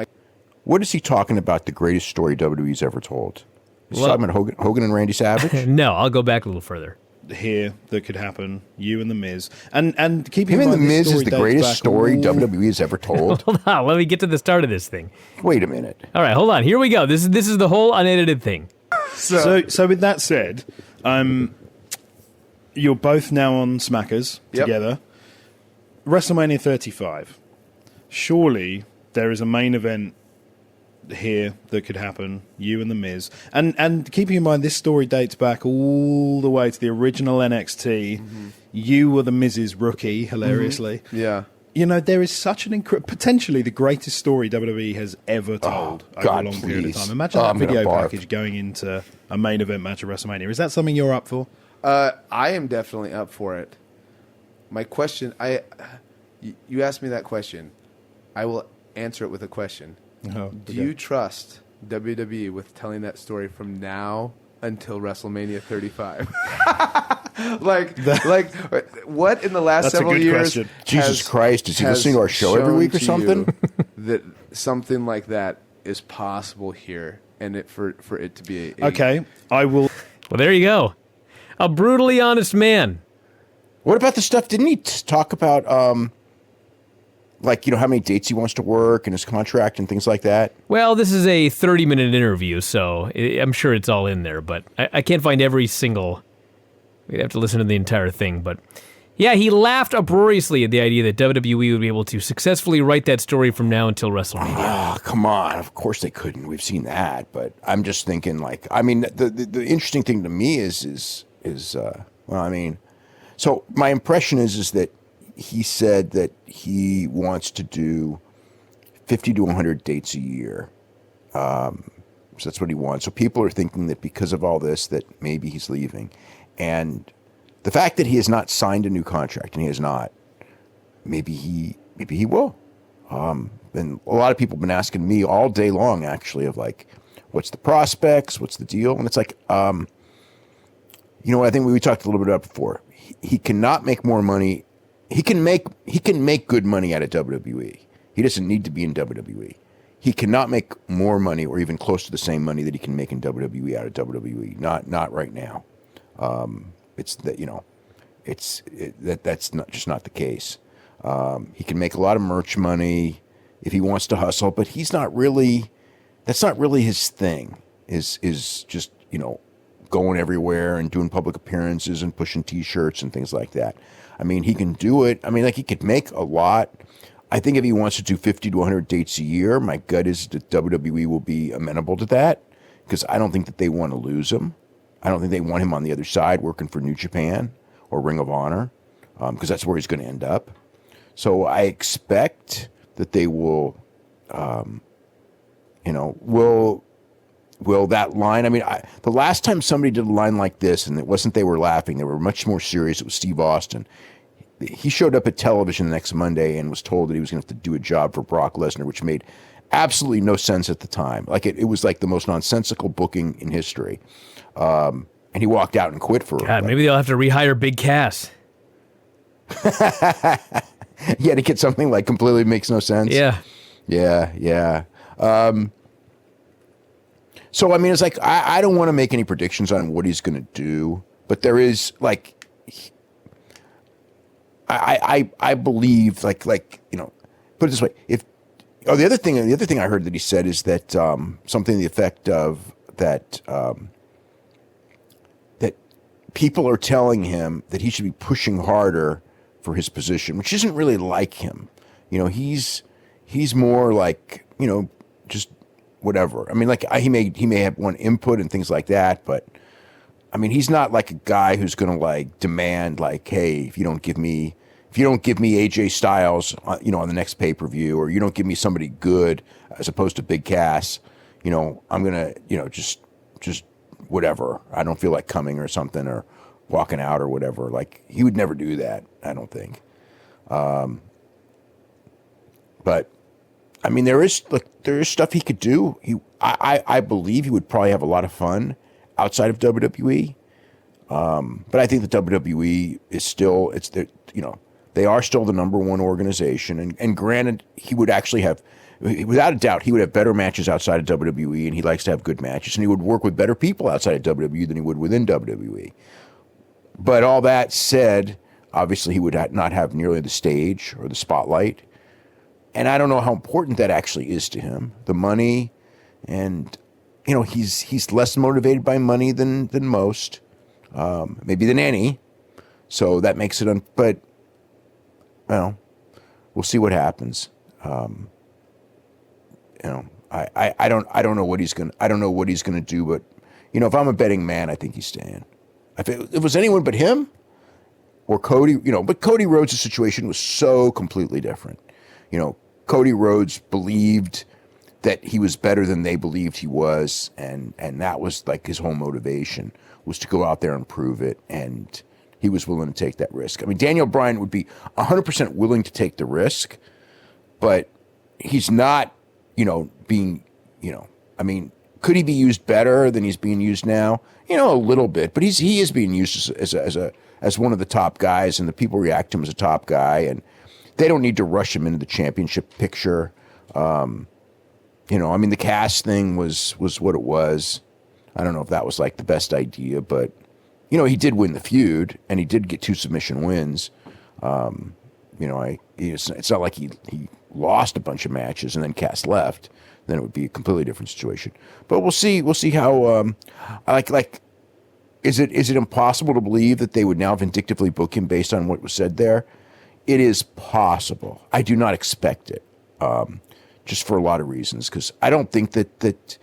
What is he talking about, the greatest story WWE's ever told? Is he talking about Hogan and Randy Savage? No, I'll go back a little further. Here that could happen, you and The Miz. And keep in Him and mind, The this Miz is the greatest story all... WWE has ever told? Hold on, let me get to the start of this thing. Wait a minute. All right, hold on. Here we go. This is the whole unedited thing. So with that said, you're both now on Smackers together. WrestleMania 35. Surely there is a main event here that could happen, you and The Miz. And keeping in mind, this story dates back all the way to the original NXT. Mm-hmm. You were The Miz's rookie, hilariously. Mm-hmm. Yeah. There is such an potentially the greatest story WWE has ever told over a long period of time. Imagine that video package going into a main event match at WrestleMania. Is that something you're up for? I am definitely up for it. My question, you asked me that question. I will answer it with a question. Do you trust WWE with telling that story from now until WrestleMania 35? What in the last several years? Question. Jesus Christ, is he listening to our show every week or something? That something like that is possible here, and for it to be a okay, I will. Well, there you go. A brutally honest man. What about the stuff? Didn't he talk about how many dates he wants to work and his contract and things like that? Well, this is a 30-minute interview, so I'm sure it's all in there, but I can't find every single... We'd have to listen to the entire thing, but... Yeah, he laughed uproariously at the idea that WWE would be able to successfully write that story from now until WrestleMania. Oh, come on. Of course they couldn't. We've seen that, but I'm just thinking, the interesting thing to me is so my impression is that he said that he wants to do 50 to 100 dates a year. So that's what he wants. So people are thinking that because of all this, that maybe he's leaving. And the fact that he has not signed a new contract, and he has not, maybe he will. And a lot of people have been asking me all day long, actually, of what's the prospects? What's the deal? And it's I think we talked a little bit about before. He cannot make more money. He can make good money out of WWE. He doesn't need to be in WWE. He cannot make more money or even close to the same money that he can make in WWE out of WWE. Not right now. It's that that's not the case. He can make a lot of merch money if he wants to hustle, but he's not really. That's not really his thing. Is just going everywhere and doing public appearances and pushing T-shirts and things like that. I mean, he can do it. I mean, he could make a lot. I think if he wants to do 50 to 100 dates a year, my gut is that WWE will be amenable to that because I don't think that they want to lose him. I don't think they want him on the other side working for New Japan or Ring of Honor because that's where he's going to end up. So I expect that they will, will that line, I mean, the last time somebody did a line like this, and it wasn't they were laughing, they were much more serious, it was Steve Austin. He showed up at television the next Monday and was told that he was going to have to do a job for Brock Lesnar, which made absolutely no sense at the time. Like it was like the most nonsensical booking in history. And he walked out and quit for God, maybe they'll have to rehire Big Cass. Yeah, to get something like completely makes no sense. Yeah. So, I mean, it's like, I don't want to make any predictions on what he's going to do, but there is, like, I believe, like, put it this way, the other thing I heard that he said is that something to the effect of that that people are telling him that he should be pushing harder for his position, which isn't really like him. He's more like, just whatever. I mean, like he may have one input and things like that, but I mean, he's not like a guy who's going to like demand like, hey, if you don't give me AJ Styles, on the next pay-per-view, or you don't give me somebody good as opposed to Big Cass, I'm going to, just whatever. I don't feel like coming or something or walking out or whatever. Like he would never do that, I don't think. But I mean, there is stuff he could do. I believe he would probably have a lot of fun outside of WWE. But I think the WWE is still, they are still the number one organization. And granted, he would actually have, without a doubt, he would have better matches outside of WWE, and he likes to have good matches, and he would work with better people outside of WWE than he would within WWE. But all that said, obviously he would not have nearly the stage or the spotlight. And I don't know how important that actually is to him, the money. And, he's less motivated by money than most, maybe than any. So that makes it, but, well, we'll see what happens. I don't know what he's going to do, but, if I'm a betting man, I think he's staying. If it was anyone but him or Cody, but Cody Rhodes' situation was so completely different. Cody Rhodes believed that he was better than they believed he was, and that was like his whole motivation was to go out there and prove it, and he was willing to take that risk. I mean, Daniel Bryan would be 100% willing to take the risk, but he's not, being, I mean, could he be used better than he's being used now? A little bit, but he is being used as one of the top guys, and the people react to him as a top guy, and they don't need to rush him into the championship picture. I mean, the Cass thing was what it was. I don't know if that was like the best idea, but he did win the feud, and he did get 2 submission wins. It's not like he lost a bunch of matches and then Cass left. Then it would be a completely different situation. But we'll see. We'll see how. Is it impossible to believe that they would now vindictively book him based on what was said there? It is possible. I do not expect it, just for a lot of reasons. Because I don't think that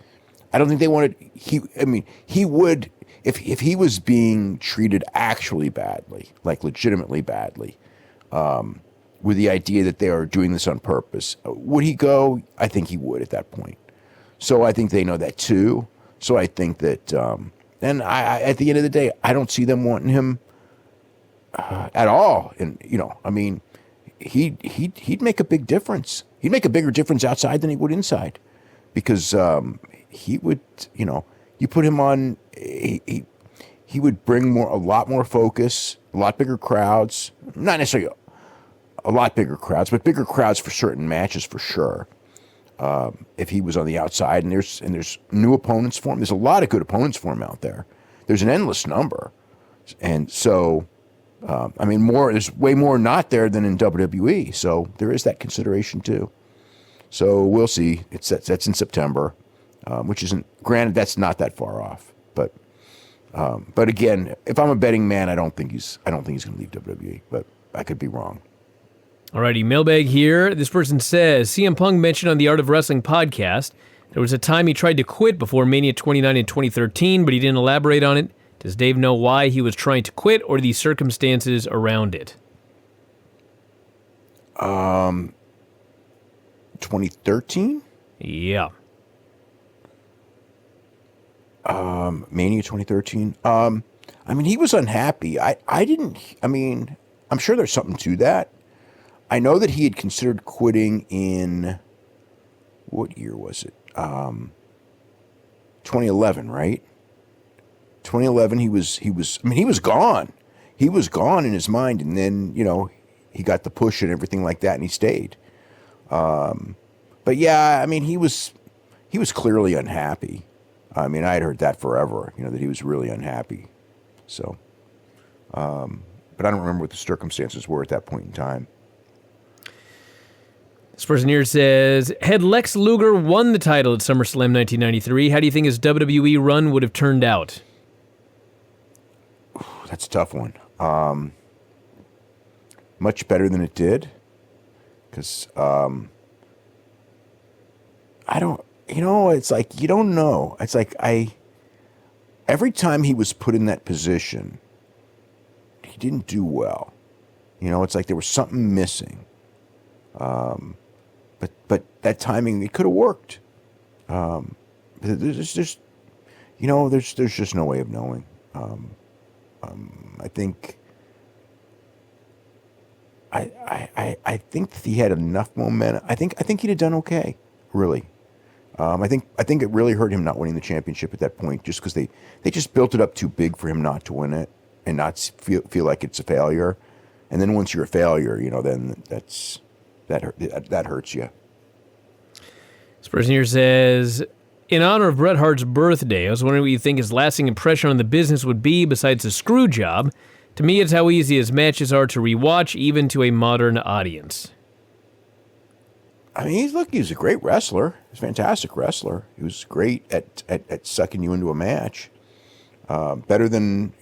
I don't think they wanted. He would if he was being treated actually badly, like legitimately badly, with the idea that they are doing this on purpose. Would he go? I think he would at that point. So I think they know that too. So I think that, and I at the end of the day, I don't see them wanting him at all. And he'd make a big difference. He'd make a bigger difference outside than he would inside, because he would, you put him on, he would bring a lot more focus, a lot bigger crowds, not necessarily a lot bigger crowds, but bigger crowds for certain matches for sure. If he was on the outside, and there's new opponents for him. There's a lot of good opponents for him out there. There's an endless number. And so, there's way more not there than in WWE. So there is that consideration too. So we'll see. That's in September, which isn't, granted, that's not that far off. But again, if I'm a betting man, I don't think he's going to leave WWE, but I could be wrong. Alrighty, mailbag here. This person says, CM Punk mentioned on the Art of Wrestling podcast there was a time he tried to quit before Mania 29 in 2013, but he didn't elaborate on it. Does Dave know why he was trying to quit or the circumstances around it? 2013? Yeah. Mania 2013. I mean, he was unhappy. I'm sure there's something to that. I know that he had considered quitting in, what year was it? 2011, right? 2011, he was gone. He was gone in his mind, and then, he got the push and everything like that, and he stayed. But yeah, I mean, he was clearly unhappy. I mean, I had heard that forever, that he was really unhappy. So, but I don't remember what the circumstances were at that point in time. This person here says, had Lex Luger won the title at SummerSlam 1993, how do you think his WWE run would have turned out? That's a tough one. Much better than it did. Because, it's like, you don't know. It's like, every time he was put in that position, he didn't do well. It's like there was something missing. But that timing, it could have worked. There's just no way of knowing. I think that he had enough momentum. I think he'd have done okay, really. I think it really hurt him not winning the championship at that point, just because they just built it up too big for him not to win it and not feel like it's a failure. And then once you're a failure, then that hurts you. This person here says, in honor of Bret Hart's birthday, I was wondering what you think his lasting impression on the business would be besides the screw job. To me, it's how easy his matches are to rewatch, even to a modern audience. I mean, he's a great wrestler. He's a fantastic wrestler. He was great at sucking you into a match. Better than,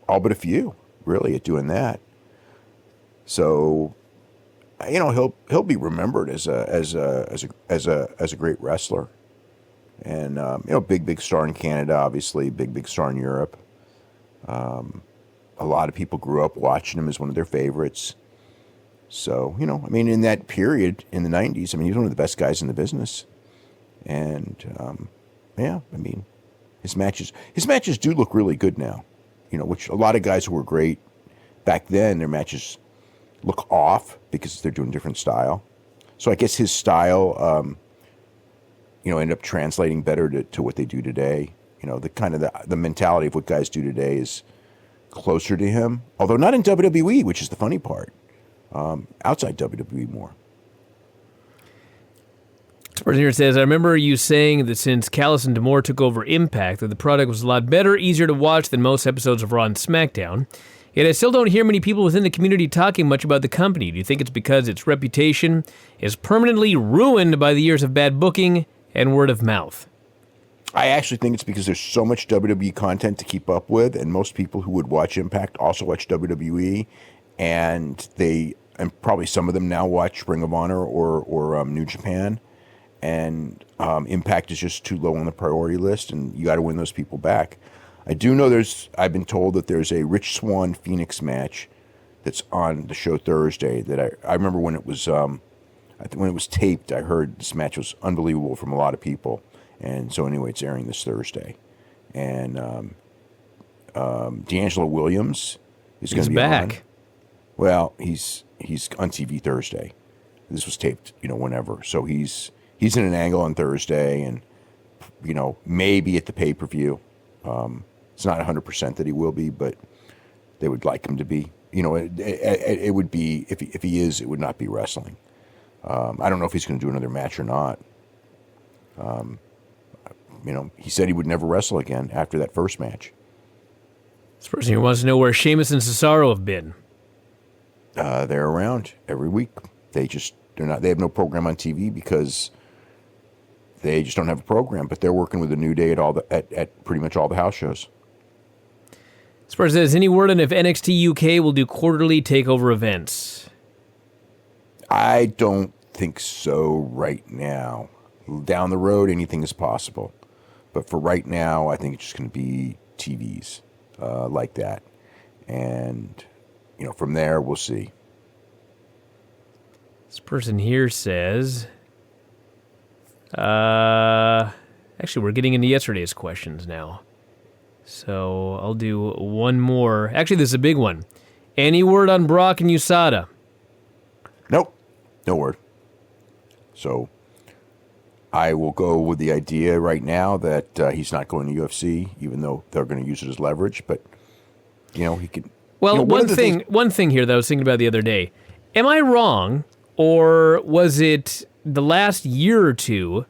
all but a few, really, at doing that. So, he'll be remembered as a great wrestler. And, big star in Canada, obviously, big star in Europe. A lot of people grew up watching him as one of their favorites. So, in that period in the 90s, he was one of the best guys in the business. And, his matches do look really good now, which a lot of guys who were great back then, their matches look off because they're doing different style. So I guess his style, ended up translating better to what they do today. The mentality of what guys do today is closer to him, although not in WWE, which is the funny part. Outside WWE more. This person here says, I remember you saying that since Callis and D'Amore took over Impact, that the product was a lot better, easier to watch than most episodes of Raw and SmackDown. Yet I still don't hear many people within the community talking much about the company. Do you think it's because its reputation is permanently ruined by the years of bad booking and word of mouth? I actually think it's because there's so much WWE content to keep up with, and most people who would watch Impact also watch WWE, and probably some of them now watch Ring of Honor or New Japan, and Impact is just too low on the priority list, and you got to win those people back. I do know I've been told that there's a Rich Swann Phoenix match that's on the show Thursday that I remember when it was taped, I heard this match was unbelievable from a lot of people. And so anyway, it's airing this Thursday. And D'Angelo Williams is going to be back. On. Well, he's on TV Thursday. This was taped, whenever. So he's in an angle on Thursday, and maybe at the pay-per-view. It's not 100% that he will be, but they would like him to be. It would be if he is, it would not be wrestling. I don't know if he's going to do another match or not. He said he would never wrestle again after that first match. This person here wants to know where Sheamus and Cesaro have been. They're around every week. They have no program on TV because they just don't have a program. But they're working with the New Day at pretty much all the house shows. This person says, any word on if NXT UK will do quarterly takeover events? I don't think so right now. Down the road, anything is possible. But for right now, I think it's just going to be TVs like that. And, from there, we'll see. This person here says, actually, we're getting into yesterday's questions now. So I'll do one more. Actually, this is a big one. Any word on Brock and USADA? Nope. No word. So I will go with the idea right now that he's not going to UFC, even though they're going to use it as leverage. But, he could... Well, one thing here that I was thinking about the other day. Am I wrong, or was it the last year or two,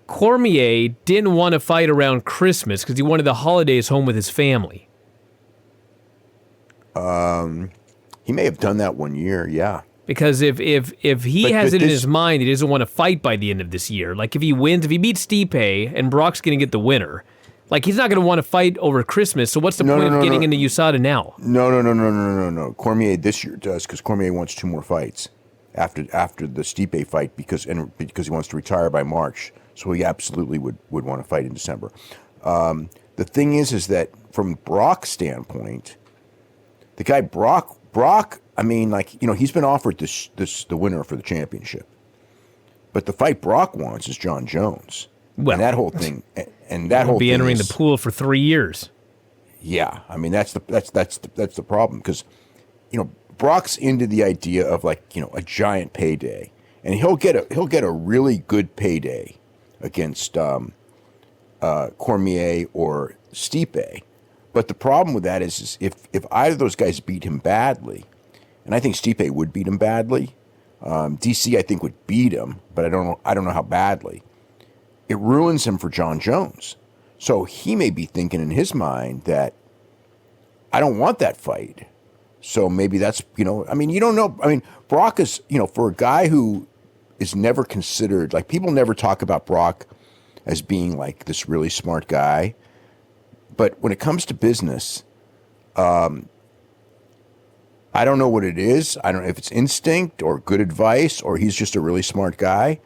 Cormier didn't want to fight around Christmas because he wanted the holidays home with his family? He may have done that one year, yeah. Because if he has it in his mind that he doesn't want to fight by the end of this year, like if he wins, if he beats Stipe and Brock's going to get the winner, like he's not going to want to fight over Christmas, so what's the point of getting into USADA now? No. Cormier this year does, because Cormier wants 2 more fights after the Stipe fight because he wants to retire by March. So he absolutely would want to fight in December. The thing is that from Brock's standpoint, the guy Brock, I mean, he's been offered the winner for the championship, but the fight Brock wants is John Jones. Well, and that whole thing, will be entering the pool for 3 years. Yeah, I mean that's the problem, because Brock's into the idea of a giant payday, and he'll get a really good payday against Cormier or Stipe. But the problem with that is if either of those guys beat him badly, and I think Stipe would beat him badly, DC I think would beat him, but I don't know how badly. It ruins him for John Jones. So he may be thinking in his mind that I don't want that fight. So maybe that's, you don't know. I mean, Brock is, for a guy who is never considered, people never talk about Brock as being this really smart guy. But when it comes to business, I don't know what it is. I don't know if it's instinct or good advice or he's just a really smart guy.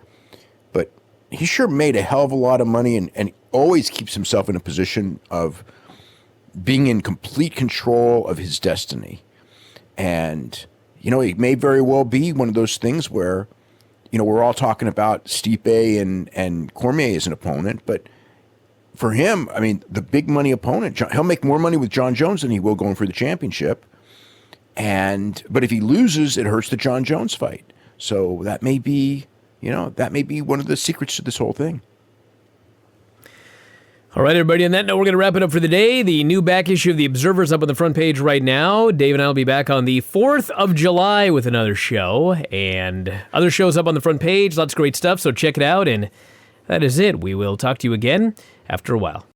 But he sure made a hell of a lot of money and always keeps himself in a position of being in complete control of his destiny. And, it may very well be one of those things where, we're all talking about Stipe and Cormier as an opponent, but for him, I mean, the big money opponent, he'll make more money with John Jones than he will going for the championship. But if he loses, it hurts the John Jones fight. So that may be one of the secrets to this whole thing. All right, everybody, on that note, we're going to wrap it up for the day. The new back issue of The Observer is up on the front page right now. Dave and I will be back on the 4th of July with another show, and other shows up on the front page. Lots of great stuff, so check it out, and that is it. We will talk to you again after a while.